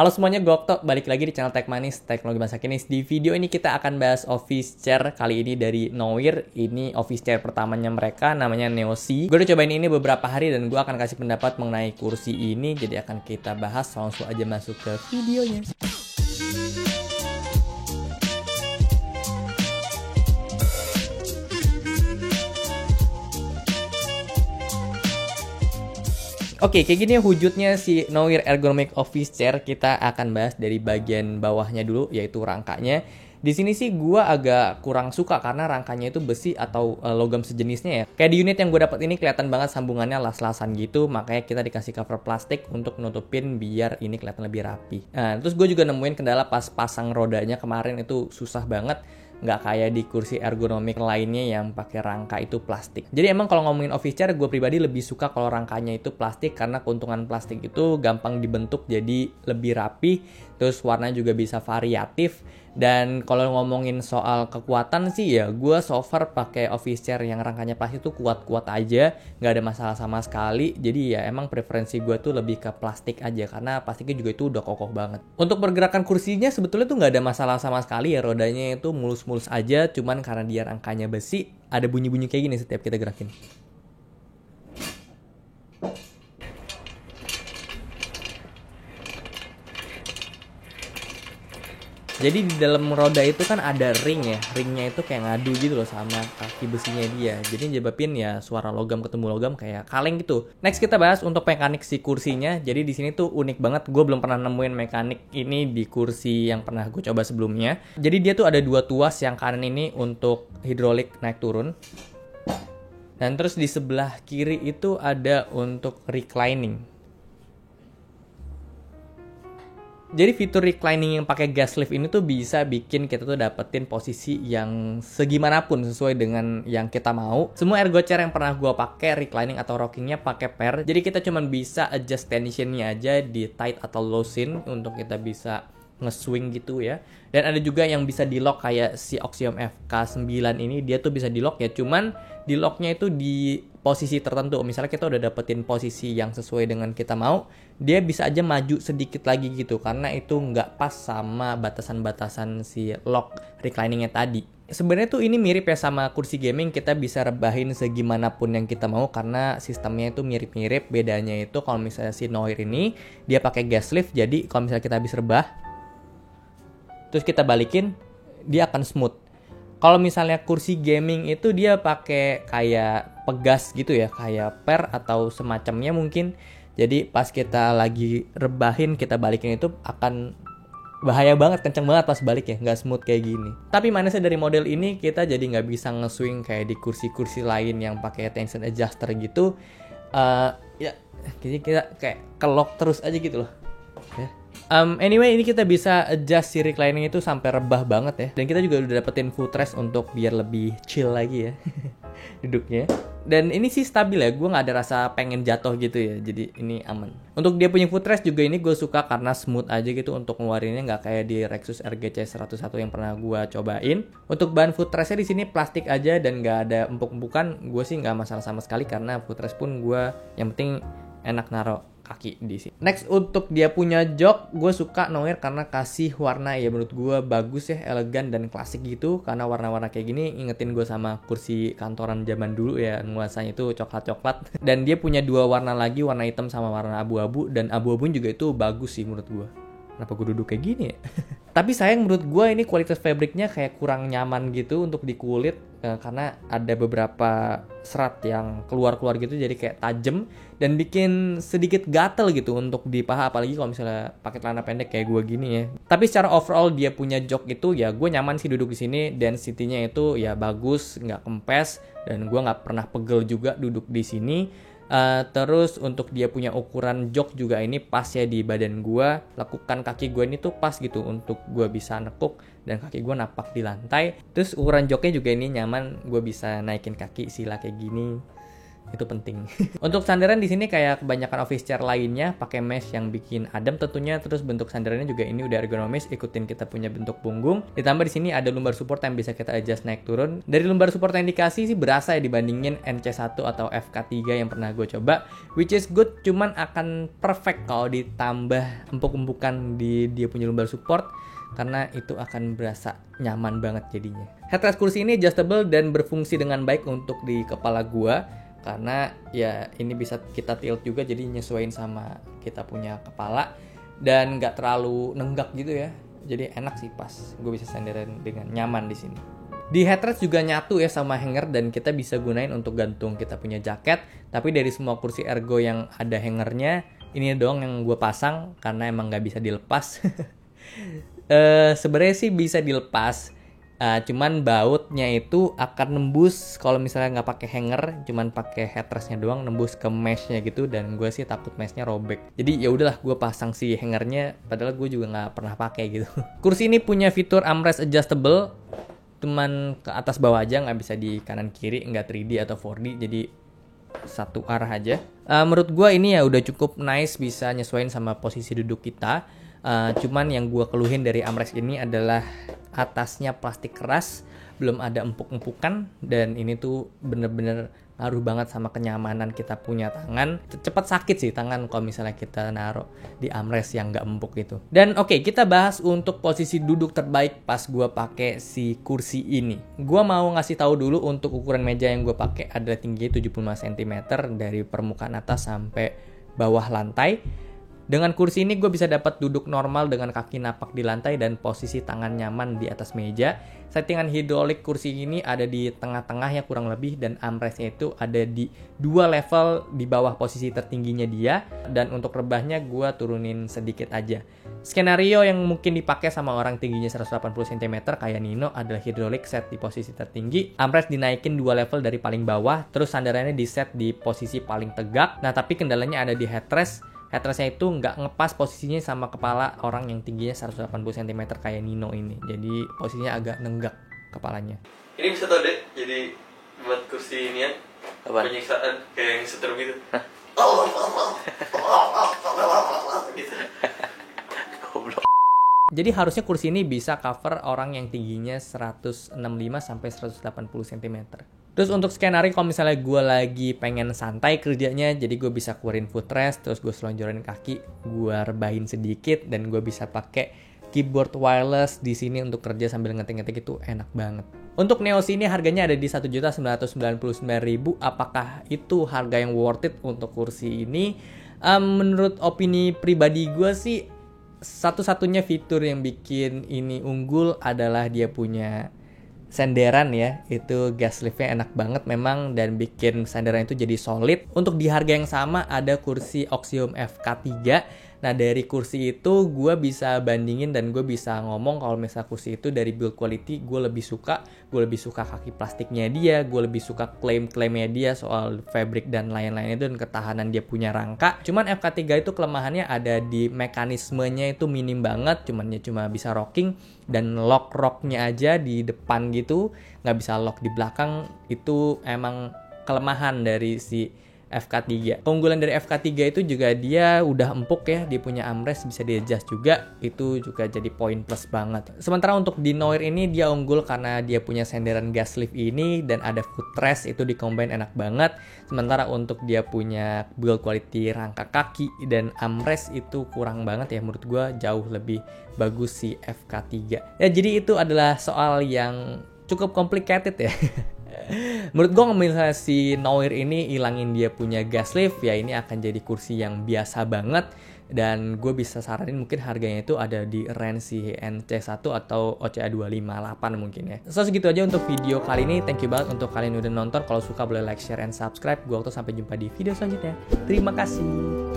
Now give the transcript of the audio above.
Halo semuanya, gue Okto, balik lagi di channel Tech Manis, Teknologi Masa Kini. Di video ini kita akan bahas office chair kali ini dari Noir. Ini office chair pertamanya mereka, namanya Neo C. Gue udah cobain ini beberapa hari dan gue akan kasih pendapat mengenai kursi ini. Jadi akan kita bahas, langsung aja masuk ke videonya. Oke, kayak gini wujudnya si Noir Ergonomic Office Chair. Kita akan bahas dari bagian bawahnya dulu, yaitu rangkanya. Di sini sih gua agak kurang suka karena rangkanya itu besi atau logam sejenisnya ya. Kayak di unit yang gue dapat ini kelihatan banget sambungannya las-lasan gitu, makanya kita dikasih cover plastik untuk nutupin biar ini kelihatan lebih rapi. Nah, terus gue juga nemuin kendala pas pasang rodanya kemarin itu susah banget. Nggak kayak di kursi ergonomik lainnya yang pakai rangka itu plastik. Jadi emang kalau ngomongin office chair, gue pribadi lebih suka kalau rangkanya itu plastik karena keuntungan plastik itu gampang dibentuk jadi lebih rapi, terus warnanya juga bisa variatif. Dan kalau ngomongin soal kekuatan sih ya, gue so far pakai office chair yang rangkanya plastik itu kuat-kuat aja, nggak ada masalah sama sekali. Jadi ya emang preferensi gue tuh lebih ke plastik aja karena plastiknya juga itu udah kokoh banget. Untuk pergerakan kursinya sebetulnya tuh nggak ada masalah sama sekali ya, rodanya itu mulus-mulus aja, cuman karena dia rangkanya besi, ada bunyi-bunyi kayak gini setiap kita gerakin. Jadi di dalam roda itu kan ada ring ya, ringnya itu kayak ngadu gitu loh sama kaki besinya dia. Jadi nyebabin ya suara logam ketemu logam kayak kaleng gitu. Next kita bahas untuk mekanik si kursinya. Jadi di sini tuh unik banget. Gue belum pernah nemuin mekanik ini di kursi yang pernah gue coba sebelumnya. Jadi dia tuh ada dua tuas, yang kanan ini untuk hidrolik naik turun. Dan terus di sebelah kiri itu ada untuk reclining. Jadi fitur reclining yang pakai gas lift ini tuh bisa bikin kita tuh dapetin posisi yang segimanapun sesuai dengan yang kita mau. Semua ergo chair yang pernah gue pakai reclining atau rockingnya pakai pair. Jadi kita cuma bisa adjust tensionnya aja di tight atau loosen untuk kita bisa nge-swing gitu ya. Dan ada juga yang bisa di lock kayak si Oxiom FK9 ini, dia tuh bisa di lock ya. Cuman di locknya itu di posisi tertentu. Misalnya kita udah dapetin posisi yang sesuai dengan kita mau, dia bisa aja maju sedikit lagi gitu, karena itu nggak pas sama batasan-batasan si lock recliningnya tadi. Sebenarnya tuh ini mirip ya sama kursi gaming, kita bisa rebahin segimanapun yang kita mau karena sistemnya itu mirip-mirip. Bedanya itu kalau misalnya si Noir ini dia pakai gas lift, jadi kalau misalnya kita habis rebah terus kita balikin, dia akan smooth. Kalau misalnya kursi gaming itu dia pakai kayak pegas gitu ya, kayak per atau semacamnya mungkin. Jadi pas kita lagi rebahin, kita balikin itu akan bahaya banget, kenceng banget pas balik ya, nggak smooth kayak gini. Tapi minusnya dari model ini, kita jadi nggak bisa nge-swing kayak di kursi-kursi lain yang pakai tension adjuster gitu. Ya, jadi kita kayak kelok terus aja gitu loh. Ya. Anyway, ini kita bisa adjust si reclining itu sampai rebah banget ya. Dan kita juga udah dapetin footrest untuk biar lebih chill lagi ya duduknya. Dan ini sih stabil ya, gue gak ada rasa pengen jatuh gitu ya. Jadi ini aman. Untuk dia punya footrest juga ini gue suka karena smooth aja gitu untuk ngeluarinnya, gak kayak di Rexus RGC 101 yang pernah gue cobain. Untuk bahan footrestnya di sini plastik aja dan gak ada empuk-empukan. Gue sih gak masalah sama sekali karena footrest pun gue yang penting enak naro kaki di sini. Next, untuk dia punya jok, gue suka Noir karena kasih warna ya menurut gue bagus ya, elegan dan klasik gitu. Karena warna-warna kayak gini ingetin gue sama kursi kantoran zaman dulu ya, nuansanya itu coklat-coklat. Dan dia punya dua warna lagi, warna hitam sama warna abu-abu. Dan abu-abu juga itu bagus sih menurut gue. Kenapa gue duduk kayak gini ya? Tapi sayang menurut gue ini kualitas fabriknya kayak kurang nyaman gitu untuk di kulit, karena ada beberapa serat yang keluar-keluar gitu, jadi kayak tajem dan bikin sedikit gatel gitu untuk di paha, apalagi kalau misalnya pakai celana pendek kayak gue gini ya. Tapi secara overall dia punya jok itu ya gue nyaman sih duduk di sini, density-nya itu ya bagus, nggak kempes, dan gue nggak pernah pegel juga duduk di sini. Terus untuk dia punya ukuran jok juga ini pas ya di badan gue. Lekukan kaki gue ini tuh pas gitu untuk gue bisa nekuk dan kaki gue napak di lantai. Terus ukuran joknya juga ini nyaman, gue bisa naikin kaki sila kayak gini. Itu penting. Untuk sandaran di sini kayak kebanyakan office chair lainnya pakai mesh yang bikin adem tentunya, terus bentuk sandarannya juga ini udah ergonomis, ikutin kita punya bentuk punggung. Ditambah di sini ada lumbar support yang bisa kita adjust naik turun. Dari lumbar support yang dikasih sih berasa ya dibandingin NC1 atau FK3 yang pernah gue coba, which is good, cuman akan perfect kalau ditambah empuk-empukan di dia punya lumbar support, karena itu akan berasa nyaman banget jadinya. Headrest kursi ini adjustable dan berfungsi dengan baik untuk di kepala gua, karena ya ini bisa kita tilt juga jadi nyesuaiin sama kita punya kepala dan nggak terlalu nenggak gitu ya. Jadi enak sih, pas gue bisa sandaran dengan nyaman di sini. Di headrest juga nyatu ya sama hanger dan kita bisa gunain untuk gantung kita punya jaket. Tapi dari semua kursi ergo yang ada hangernya, ini doang yang gue pasang karena emang nggak bisa dilepas. Sebenarnya sih bisa dilepas. Cuman bautnya itu akan nembus kalau misalnya nggak pakai hanger, cuman pakai headrestnya doang, nembus ke meshnya gitu, dan gue sih takut meshnya robek. Jadi ya udahlah, gue pasang si hangernya, padahal gue juga nggak pernah pakai gitu. Kursi ini punya fitur armrest adjustable, cuman ke atas bawah aja, nggak bisa di kanan kiri, nggak 3D atau 4D, jadi satu arah aja. Menurut gue ini ya udah cukup nice, bisa nyesuaiin sama posisi duduk kita. Cuman yang gue keluhin dari armrest ini adalah atasnya plastik keras, belum ada empuk-empukan, dan ini tuh bener-bener ngaruh banget sama kenyamanan kita punya tangan. Cepat sakit sih tangan kalau misalnya kita naruh di armrest yang nggak empuk gitu. Dan oke, kita bahas untuk posisi duduk terbaik pas gue pakai si kursi ini. Gue mau ngasih tahu dulu untuk ukuran meja yang gue pakai adalah tingginya 75 cm dari permukaan atas sampai bawah lantai. Dengan kursi ini gue bisa dapat duduk normal dengan kaki napak di lantai dan posisi tangan nyaman di atas meja. Settingan hidrolik kursi ini ada di tengah-tengah ya kurang lebih, dan armrestnya itu ada di 2 level di bawah posisi tertingginya dia. Dan untuk rebahnya gue turunin sedikit aja. Skenario yang mungkin dipakai sama orang tingginya 180 cm kayak Nino adalah hidrolik set di posisi tertinggi, armrest dinaikin 2 level dari paling bawah, terus sandarannya di set di posisi paling tegak. Nah tapi kendalanya ada di headrest. Headrestnya itu nggak ngepas posisinya sama kepala orang yang tingginya 180 cm kayak Nino ini. Jadi posisinya agak nenggak kepalanya. Ini bisa tau deh, jadi buat kursi ini ya, penyiksaan kayak yang setrum gitu. Gitu. Goblok. Jadi harusnya kursi ini bisa cover orang yang tingginya 165 sampai 180 cm. Terus untuk skenario kalau misalnya gue lagi pengen santai kerjanya, jadi gue bisa keluarin footrest, terus gue selonjorin kaki, gue rebahin sedikit, dan gue bisa pakai keyboard wireless di sini untuk kerja sambil ngetik-ngetik, itu enak banget. Untuk Neo ini harganya ada di 1.999.000. Apakah itu harga yang worth it untuk kursi ini? Menurut opini pribadi gue sih, satu-satunya fitur yang bikin ini unggul adalah dia punya sandaran ya, itu gas liftnya enak banget memang dan bikin sandaran itu jadi solid. Untuk di harga yang sama ada kursi Oxium FK3. Nah dari kursi itu gue bisa bandingin dan gue bisa ngomong kalau misalnya kursi itu dari build quality gue lebih suka kaki plastiknya dia, gue lebih suka klaim-klaimnya dia soal fabric dan lain-lainnya dan ketahanan dia punya rangka. Cuman FK3 itu kelemahannya ada di mekanismenya itu minim banget, cuma bisa rocking dan lock-rocknya aja di depan gitu, nggak bisa lock di belakang. Itu emang kelemahan dari si FK3. Keunggulan dari FK3 itu juga dia udah empuk ya, dia punya armrest bisa di-adjust juga, itu juga jadi poin plus banget. Sementara untuk di Noir ini dia unggul karena dia punya sandaran gas lift ini dan ada footrest, itu di-combine enak banget. Sementara untuk dia punya build quality rangka kaki dan armrest itu kurang banget ya, menurut gue jauh lebih bagus si FK3. Ya jadi itu adalah soal yang cukup complicated ya. Menurut gue misalnya si Noir ini ilangin dia punya gas lift, ya ini akan jadi kursi yang biasa banget. Dan gue bisa saranin mungkin harganya itu ada di range si NC1 atau OCA 258 mungkin ya. So segitu aja untuk video kali ini. Thank you banget untuk kalian udah nonton. Kalau suka boleh like, share, and subscribe. Gue waktu sampai jumpa di video selanjutnya. Terima kasih.